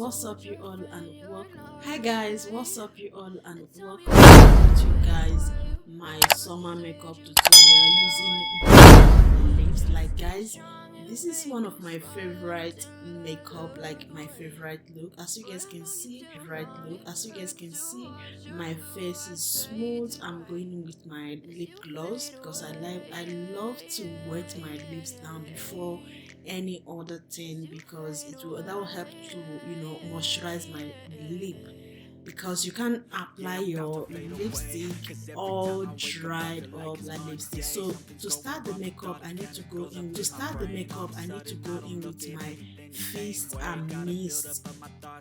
what's up you all and welcome. Hi guys, what's up you all and welcome to you guys my summer makeup tutorial using lips. Like guys, this is one of my favorite makeup, like my favorite look. As you guys can see, my face is smooth. I'm going in with my lip gloss because I love to wet my lips down before any other thing, because that will help to moisturize my lip, because you can't apply your lipstick all dried up like lipstick. So to start the makeup I need to go in with my Feast and Mist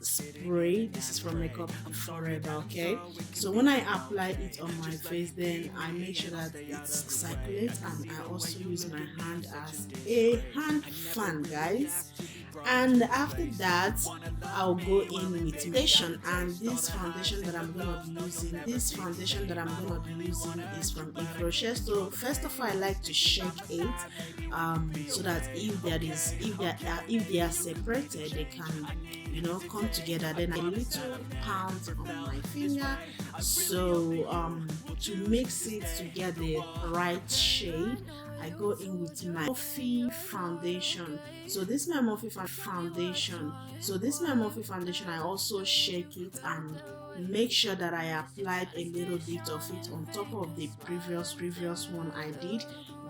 spray. This is from Makeup Forever. Okay, so when I apply it on my face, then I make sure that it circulates, and I also use my hand as a hand fan, guys. And after that I'll go in with foundation, and this foundation that I'm gonna be using is from Yves Rocher. So first of all I like to shake it so that if they are separated, they can come together. Then a little pound on my finger, so to mix it to get the right shade, I go in with my Morphe foundation. So this is my Morphe foundation. I also shake it and make sure that I applied a little bit of it on top of the previous one I did.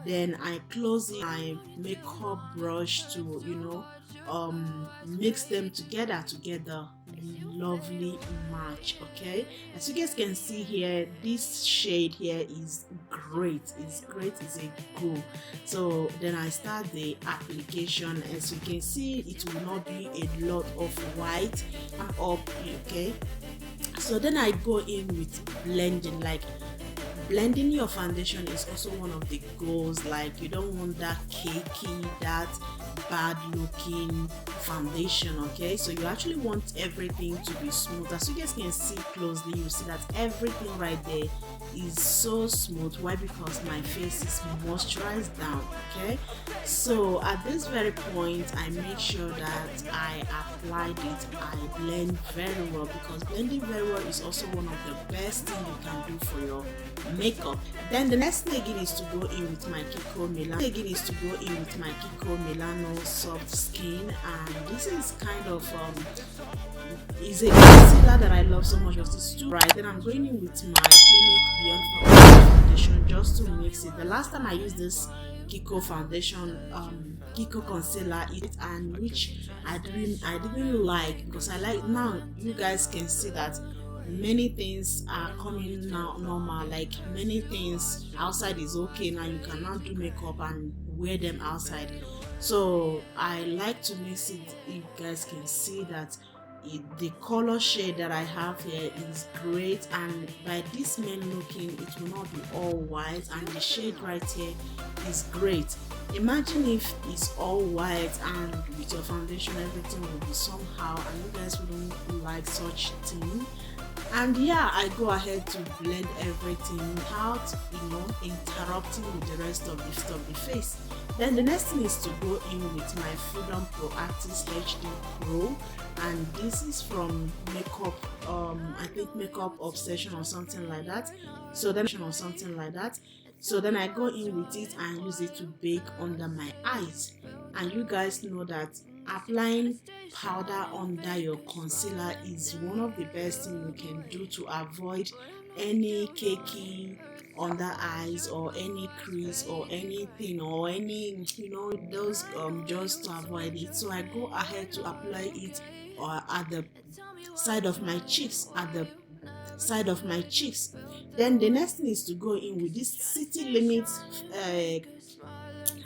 Then I close my makeup brush to mix them together to get the lovely match. Okay, as you guys can see here, this shade here is great. It's a go. So then I start the application. As you can see, it will not be a lot of white up. Okay, so then I go in with blending. Like blending your foundation is also one of the goals. Like you don't want that cakey, that bad looking foundation. Okay, so you actually want everything to be smooth. As you guys can see closely, you see that everything right there is so smooth. Why? Because my face is moisturized down. Okay, so at this very point I make sure that I applied it. I blend very well, because blending very well is also one of the best things you can do for your makeup. Then the next thing again is to go in with my Kiko Milano Soft Skin, and this is kind of is a concealer that I love so much. It's too bright. Then I'm going in with my Clinique Beyond foundation just to mix it. The last time I used this Kiko foundation, Kiko concealer, and which I didn't like, because I like, now you guys can see that many things are coming now normal. Like many things outside is okay now, you can now do makeup and wear them outside. So I like to mix it. You guys can see that the color shade that I have here is great, and by this main looking it will not be all white, and the shade right here is great. Imagine if it's all white and with your foundation everything will be somehow, and you guys wouldn't like such thing. And yeah, I go ahead to blend everything out, interrupting with the rest of the face. Then the next thing is to go in with my Freedom Pro Actis HD Pro, and this is from Makeup, I think Makeup Obsession or something like that. So then I go in with it and use it to bake under my eyes. And you guys know that applying powder under your concealer is one of the best things you can do to avoid any cakey under eyes or any crease or anything, or any those just to avoid it. So I go ahead to apply it at the side of my cheeks, Then the next thing is to go in with this City Limit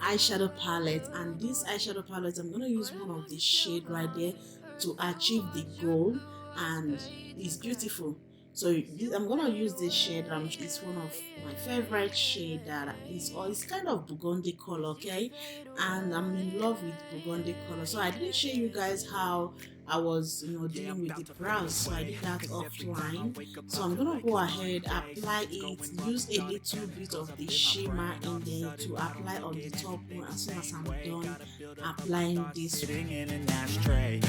eyeshadow palette, and this eyeshadow palette I'm going to use one of the shade right there to achieve the goal, and it's beautiful. So I'm going to use this shade. It's one of my favorite shade that it's kind of burgundy color. Okay, and I'm in love with burgundy color. So I didn't show you guys how I was dealing with the brows, so I did that offline. So I'm gonna go ahead, apply it, use a little bit of the shimmer in there to apply on the top one as soon as I'm done applying this.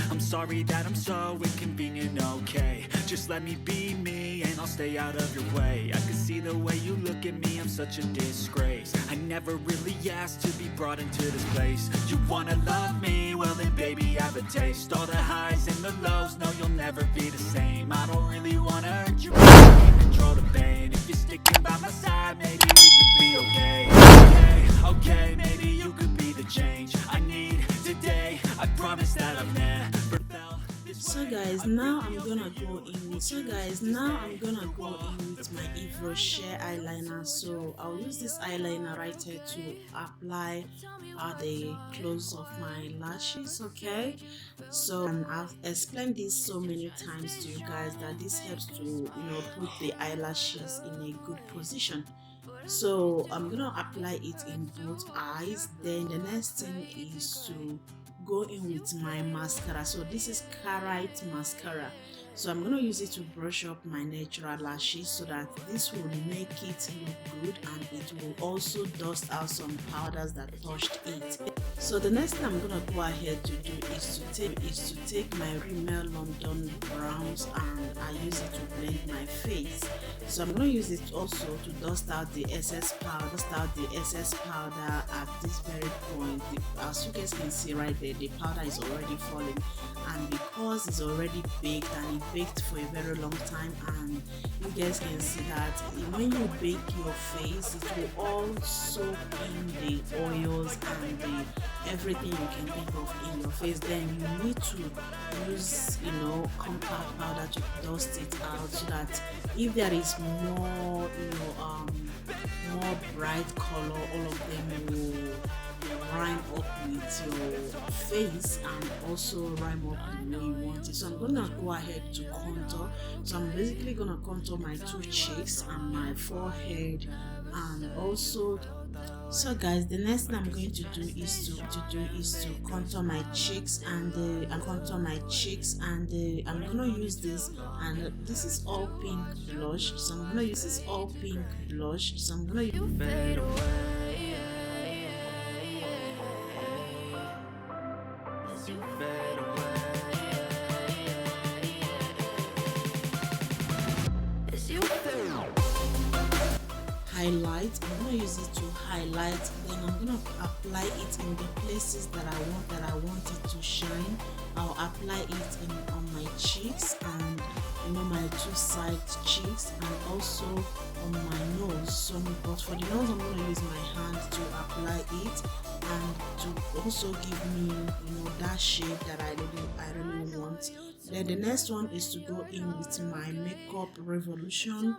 I'm sorry that I'm so inconvenient, okay? Just let me be me and I'll stay out of your way. I can see the way you look at me, I'm such a disgrace. I never really asked to be brought into this place. You wanna love me? Well then baby, have a taste. All the highs and the lows, no you'll never be the same. I don't really wanna hurt you, but I can't control the pain. If you're sticking by my side, maybe we could be okay. Okay, maybe you could be the change I need today. I promise that I've never felt this So guys, now I'm gonna go in with my Yves Rocher eyeliner. So I'll use this eyeliner right here to apply the close of my lashes. Okay, so I've explained this so many times to you guys that this helps to put the eyelashes in a good position. So I'm gonna apply it in both eyes. Then the next thing is to go in with my mascara. So this is Carite mascara. So I'm going to use it to brush up my natural lashes so that this will make it look good, and it will also dust out some powders that touched it. So the next thing I'm going to go ahead to do is to take my Rimmel London browns, and I use it to blend my face. So I'm going to use it also to dust out the excess powder, at this very point. As you guys can see right there, the powder is already falling, and because it's already baked and it baked for a very long time, and you guys can see that when you bake your face, it will all soak in the oils and the everything you can think of in your face. Then you need to use compact powder to dust it out, so that if there is more more bright color, all of them will rhyme up with your face and also rhyme up the way you want it. So I'm gonna go ahead to contour. So I'm basically gonna contour my two cheeks and my forehead, and also. So guys, the next thing I'm going to do is to contour my cheeks, and I'm gonna use this, and this is all pink blush. So I'm gonna use this all pink blush. So I'm gonna use highlight. I'm gonna use it to highlight. Then I'm gonna apply it in the places that I want it to shine. I'll apply it on my cheeks, and my two side cheeks, and also on my nose. So but for the nose, I'm gonna use my hand to apply it, and to also give me that shape that I really want. Then the next one is to go in with my Makeup Revolution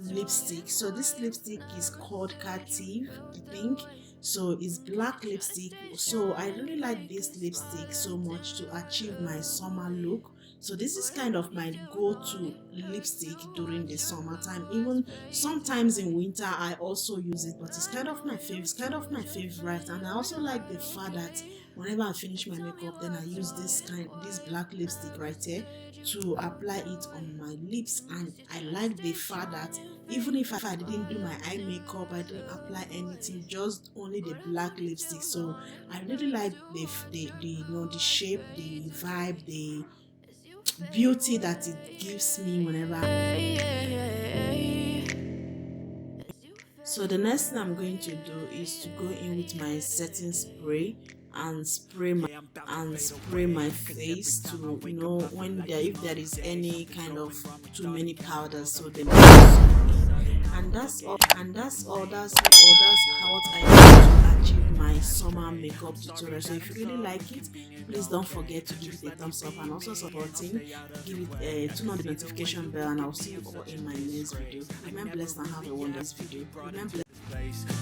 lipstick. So this lipstick is called Cative, I think. So it's black lipstick. So I really like this lipstick so much to achieve my summer look. So this is kind of my go-to lipstick during the summertime. Even sometimes in winter I also use it, but it's kind of my favorite. And I also like the fact that whenever I finish my makeup, then I use this black lipstick right here to apply it on my lips. And I like the fact that even if I didn't do my eye makeup, I didn't apply anything, just only the black lipstick. So I really like the shape, the vibe, the beauty that it gives me whenever. So the next thing I'm going to do is to go in with my setting spray and spray my face to when if there is any kind of too many powders, so they and that's all. That's what I do to achieve my summer makeup tutorial. So if you really like it, please don't forget to give it a thumbs up, and also supporting, give it turn on the notification bell, and I'll see you all in my next video. Remain blessed and have a wonderful video. Remain blessed.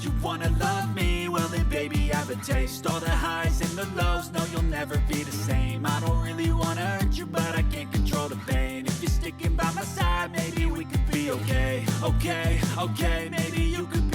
You wanna love me? Well then baby, have a taste. All the highs and the lows, no you'll never be the same. I don't really wanna hurt you, but I can't control the pain. If you're sticking by my side, maybe we could be okay. Okay, maybe you could